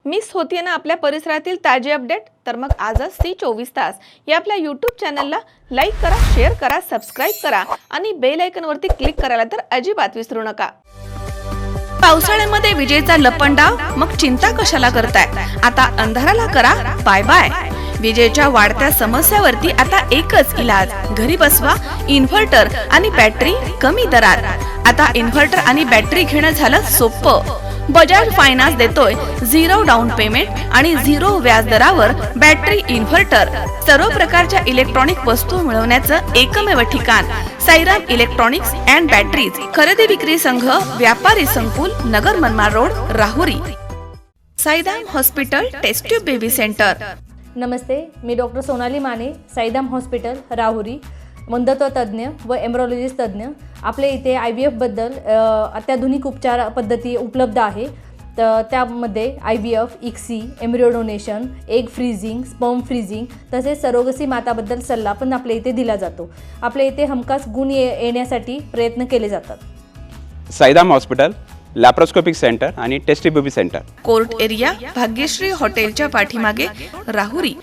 Miss होतीये ना आपल्या परिसरातील ताजे अपडेट? तर मग आजच C24 तास या आपल्या YouTube चॅनलला लाईक करा, शेअर करा, सबस्क्राइब करा आणि बेल आयकॉनवरती क्लिक करायला तर अजिबात विसरू नका। पावसाळ्यामध्ये विजेचा लपंडाव, मग चिंता कशाला करताय? आता अंधाराला करा बाय बाय। विजेच्या वाढत्या समस्यावरती आता एकच इलाज, घरी बसवा इन्व्हर्टर आणि बॅटरी कमी दरात। आता इन्व्हर्टर आणि बॅटरी घेणं झालं सोपं। बजाज फायनान्स देतोय 0 डाऊन पेमेंट आणि 0 व्याज दरावर बॅटरी इन्व्हर्टर। सर्व प्रकारच्या इलेक्ट्रॉनिक वस्तू मिळवण्याचं एकमेव ठिकाण साईराम इलेक्ट्रॉनिक्स अँड बॅटरीज। खरेदी विक्री संघ, व्यापारी संकुल, Nagar Manmad road, Rahuri. Sairam hospital test tube baby centre. नमस्ते, मी डॉक्टर सोनाली माने, साईराम हॉस्पिटल राहुरी, मंदत्व तज्ज्ञ व एम्ब्रॉलॉजिस्ट तज्ज्ञ। आपल्या इथे IVF बद्दल अत्याधुनिक उपचार पद्धती उपलब्ध आहे। तर त्यामध्ये IVF, ICSI, embryo donation, egg freezing, sperm freezing तसेच सरोगसी माताबद्दल सल्ला पण आपल्या इथे दिला जातो। आपल्या इथे हमखास गुण येण्यासाठी प्रयत्न केले जातात। साईराम हॉस्पिटल लॅप्रोस्कोपिक सेंटर आणि test baby centre, court area, Bhagyashree हॉटेलच्या पाठीमागे, राहुरी।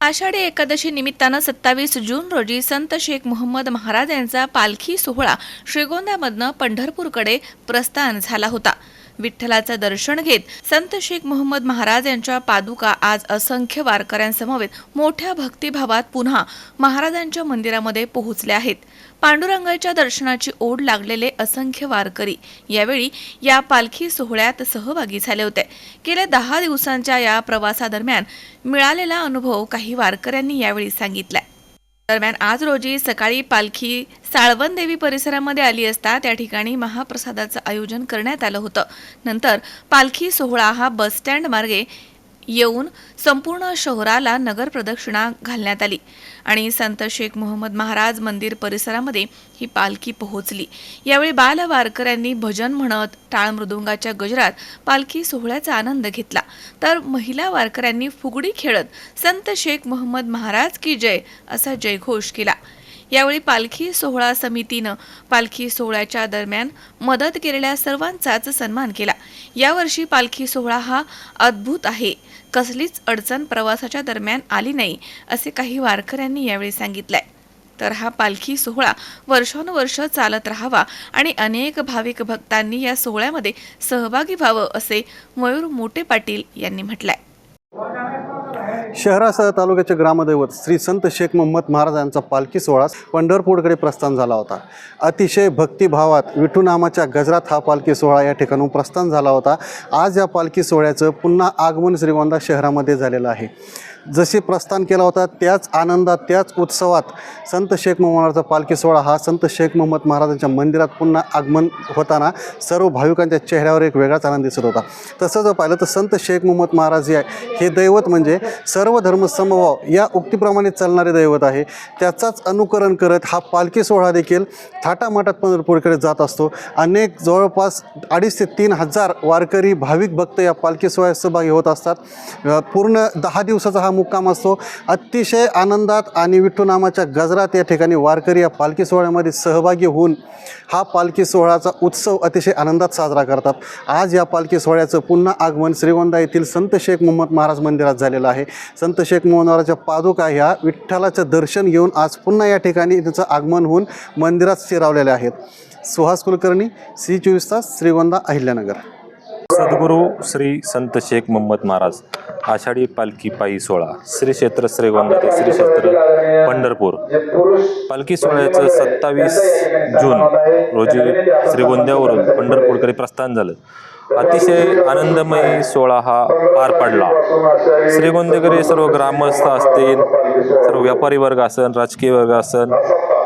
आषाढी एकादशी निमित्तानं 27 जून रोजी संत शेख मोहम्मद महाराज यांचा पालखी सोहळा श्रीगोंद्यामधनं पंढरपूरकडे प्रस्थान झाला होता। विठ्ठलाचं दर्शन घेत संत शेख मोहम्मद महाराज यांच्या पादुका आज असंख्य वारकऱ्यांसमवेत मोठ्या भक्तिभावात पुन्हा महाराजांच्या मंदिरामध्ये पोहोचले आहेत। पांडुरंगाच्या दर्शनाची ओढ लागलेले असंख्य वारकरी यावेळी या पालखी सोहळ्यात सहभागी झाले होते। गेल्या 10 दिवसांच्या या प्रवासादरम्यान मिळालेला अनुभव काही वारकऱ्यांनी यावेळी सांगितलाय। दरम्यान आज रोजी सकाळी पालखी साळवन देवी परिसरामध्ये आली असता त्या ठिकाणी महाप्रसादाचं आयोजन करण्यात आलं होतं। नंतर पालखी सोहळा हा बस स्टँड मार्गे येऊन संपूर्ण शहराला नगर प्रदक्षिणा घालण्यात आली आणि संत शेख मोहम्मद महाराज मंदिर परिसरामध्ये ही पालखी पोहोचली। यावेळी बाल वारकऱ्यांनी भजन म्हणत टाळ मृदुंगाच्या गजरात पालखी सोहळ्याचा आनंद घेतला, तर महिला वारकऱ्यांनी फुगडी खेळत संत शेख मोहम्मद महाराज की जय असा जयघोष केला। यावेळी पालखी सोहळा समितीनं पालखी सोहळ्याच्या दरम्यान मदत केलेल्या सर्वांचाच सन्मान केला। यावर्षी पालखी सोहळा हा अद्भुत आहे, कसलीच अडचण प्रवासाच्या दरम्यान आली नाही असे काही वारकऱ्यांनी यावेळी सांगितलंय। तर हा पालखी सोहळा वर्षानुवर्ष चालत राहावा आणि अनेक भाविक भक्तांनी या सोहळ्यामध्ये सहभागी व्हावं असे मयूर मोटे पाटील यांनी म्हटलंय। शहरासह तालुक्याचे ग्रामदैवत श्री संत शेख मोहम्मद महाराज यांचा पालखी सोहळा पंढरपूरकडे प्रस्थान झाला होता। अतिशय भक्तिभावात विठू नामाच्या गजरात हा पालखी सोहळा या ठिकाणून प्रस्थान झाला होता। आज या पालखी सोहळ्याचं पुन्हा आगमन श्रीगोंदा शहरामध्ये झालेलं आहे। जशी प्रस्थान केला होता त्याच आनंदात, त्याच उत्सवात संत शेख मोहम्मद महाराजचा पालखी सोहळा हा संत शेख मोहम्मद महाराजांच्या मंदिरात पुन्हा आगमन होताना सर्व भाविकांच्या चेहऱ्यावर एक वेगळाच आनंद दिसत होता। तसं जर पाहिलं तर संत शेख मोहम्मद महाराज हे दैवत म्हणजे सर्व धर्म समभाव या उक्तीप्रमाणे चालणारे दैवत आहे। त्याचाच अनुकरण करत हा पालखी सोहळा देखील थाटामाटात पंढरपूरकडे जात असतो। अनेक जवळपास 2,500 ते 3,000 वारकरी भाविक भक्त या पालखी सोहळ्यात सहभागी होत असतात। पूर्ण 10 दिवसाचा मुक्काम असतो। अतिशय आनंदात आणि विठ्ठल नामाच्या गजरात या ठिकाणी वारकरी या पालखी सोहळ्यामध्ये सहभागी होऊन हा पालखी सोहळ्याचा उत्सव अतिशय आनंदात साजरा करतात। आज या पालखी सोहळ्याचं पुन्हा आगमन श्रीगोंदा येथील संत शेख मोहम्मद महाराज मंदिरात झालेलं आहे। संत शेख मोहम्मद महाराजच्या पादुका ह्या विठ्ठलाचं दर्शन घेऊन आज पुन्हा या ठिकाणी त्यांचं आगमन होऊन मंदिरात स्थिरावलेले आहेत। सुहास कुलकर्णी, C24 तास, श्रीगोंदा, अहिल्यानगर। सद्गुरू श्री संत शेख मोहम्मद महाराज आषाढी पालखी पायी सोहळा श्री क्षेत्र श्रीगोंदा ते श्री क्षेत्र पंढरपूर। पालखी सोहळ्याचं 27 जून रोजी श्रीगोंद्यावरून पंढरपूरकडे प्रस्थान झालं। अतिशय आनंदमयी सोहळा हा पार पडला। श्रीगोंदेकडे सर्व ग्रामस्थ असतील, सर्व व्यापारी वर्ग असन, राजकीय वर्ग असन,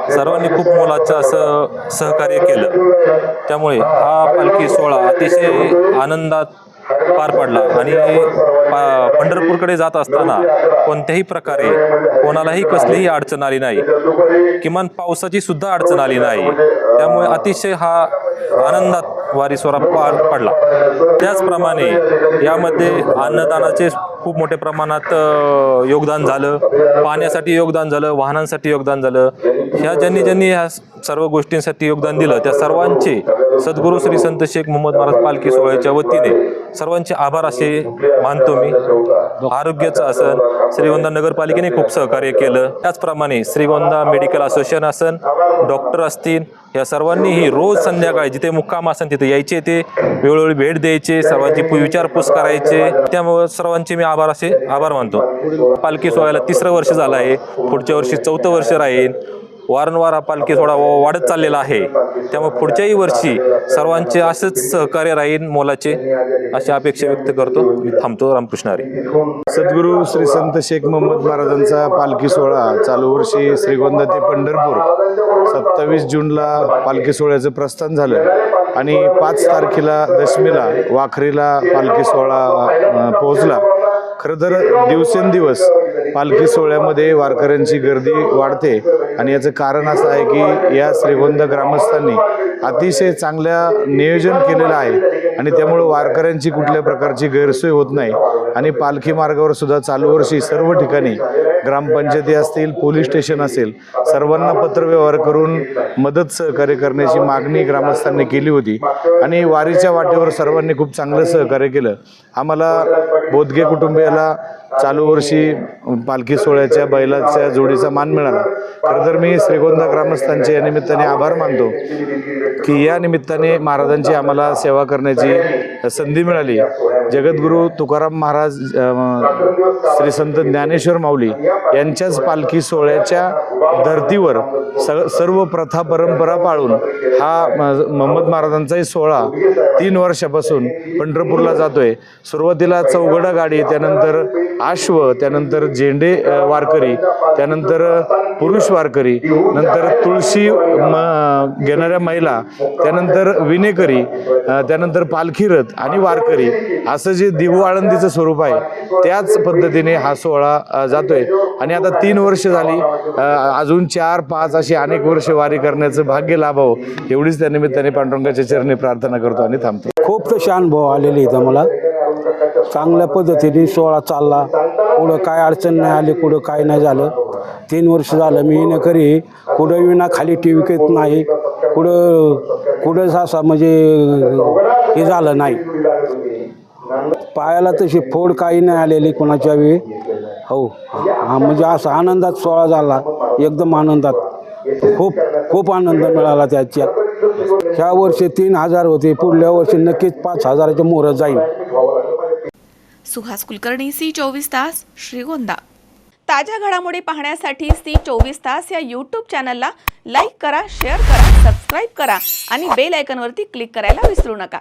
सर्वांनी खूप मोलाचं असं सहकार्य केलं। त्यामुळे हा पालखी सोहळा अतिशय आनंदात पार पडला आणि पंढरपूरकडे जात असताना कोणत्याही प्रकारे कोणालाही कसलीही अडचण आली नाही, किमान पावसाची सुद्धा अडचण आली नाही। त्यामुळे अतिशय हा आनंदात वारी सोहळा पार पडला। त्याचप्रमाणे यामध्ये अन्नदानाचे खूप मोठ्या प्रमाणात योगदान झालं, पाण्यासाठी योगदान झालं, वाहनांसाठी योगदान झालं। ज्यांनी ह्या सर्व गोष्टींसाठी योगदान दिलं त्या सर्वांचे सद्गुरू श्री संत शेख मोहम्मद महाराज पालखी सोहळ्याच्या वतीने सर्वांचे आभार असे मानतो मी. आरोग्याचं असन श्रीगोंदा नगरपालिकेने खूप सहकार्य केलं. त्याचप्रमाणे श्रीगोंदा मेडिकल असोसिएशन असन, डॉक्टर असतील, या सर्वांनीही रोज संध्याकाळी जिथे मुक्काम असेल तिथे यायचे, ते वेळोवेळी भेट द्यायचे, सर्वांची विचारपूस करायचे. त्यामुळे सर्वांचे मी आभार मानतो. पालखी सोहळ्याला 3रं वर्ष झालं आहे. पुढच्या वर्षी 4थं वर्ष राहील. वारंवार हा पालखी सोहळा वाढत चाललेला आहे. त्यामुळे पुढच्याही वर्षी सर्वांचे असंच सहकार्य राहील मोलाचे, अशी अपेक्षा व्यक्त करतो. मी थांबतो. रामकृष्ण हरी. सद्गुरू श्री संत शेख मोहम्मद महाराजांचा पालखी सोहळा चालू वर्षी श्रीगोंदा ते पंढरपूर 27 जूनला पालखी सोहळ्याचं प्रस्थान झालं आणि 5 तारखेला दशमीला वाखरीला पालखी सोहळा पोहोचला. खरं तर दिवसेंदिवस पालखी सोहळ्यामध्ये वारकऱ्यांची गर्दी वाढते आणि याचं कारण असं आहे की या श्रीगोंदा ग्रामस्थांनी अतिशय चांगल्या नियोजन केलेलं आहे आणि त्यामुळे वारकऱ्यांची कुठल्या प्रकारची गैरसोय होत नाही. आणि पालखी मार्गावर सुद्धा चालू वर्षी सर्व ठिकाणी ग्रामपंचायती असतील, पोलीस स्टेशन असेल, सर्वांना पत्रव्यवहार करून मदत सहकार्य करण्याची मागणी ग्रामस्थांनी केली होती आणि वारीच्या वाटेवर सर्वांनी खूप चांगलं सहकार्य केलं. आम्हाला बोदगे कुटुंबियाला चालू वर्षी पालखी सोहळ्याच्या बैलाच्या जोडीचा मान मिळाला. खरं तर मी श्रीगोंदा ग्रामस्थांचे या निमित्ताने आभार मानतो की या निमित्ताने महाराजांची आम्हाला सेवा करण्याची संधी मिळाली. जगद्गुरू तुकाराम महाराज, श्री संत ज्ञानेश्वर माऊली यांच्याच पालखी सोहळ्याच्या धर्तीवर सर्व प्रथा परंपरा पाळून हा मोहम्मद महाराजांचाही सोहळा 3 वर्षापासून पंढरपूरला जातोय. सुरुवातीला चौघडा गाडी, त्यानंतर अश्व, त्यानंतर झेंडे वारकरी, त्यानंतर पुरुष वारकरी, नंतर तुळशी घेणाऱ्या महिला, त्यानंतर विनेकरी, त्यानंतर पालखी रथ आणि वारकरी, असं जे दिवू आळंदीचं स्वरूप आहे त्याच पद्धतीने हा सोहळा जातोय. आणि आता 3 वर्ष झाली, अजून 4-5 अशी अनेक वर्ष वारी करण्याचं भाग्य लाभावं एवढीच त्या निमित्ताने पांडुरंगाच्या चरणी प्रार्थना करतो आणि थांबतो. खूप तसे अनुभव आलेले इथं मला. चांगल्या पद्धतीने सोहळा चालला. कुठं काय अडचण नाही आली, कुठं काय नाही झालं. 3 वर्ष झालं मी विनेकरी. कुठं विना खाली टी व्ही येत नाही, कुठंच असा म्हणजे हे झालं नाही. पायाला तशी फोड काही नाही आलेली कोणाच्या वेळी. हो, म्हणजे असा आनंदात सोहळा झाला, एकदम आनंदात. खूप आनंद मिळाला त्याच्यात. ह्या वर्षी 3000 होते, पुढल्या वर्षी नक्कीच 5000च्या मोहर जाईल. सुहास कुलकर्णी, C24 तास, श्रीगोंदा. ताज्या घडामोडी पाहण्यासाठी C24 तास या यूट्यूब चॅनलला लाईक करा, शेअर करा, सबस्क्राईब करा आणि बेल आयकॉनवरती क्लिक करायला विसरू नका.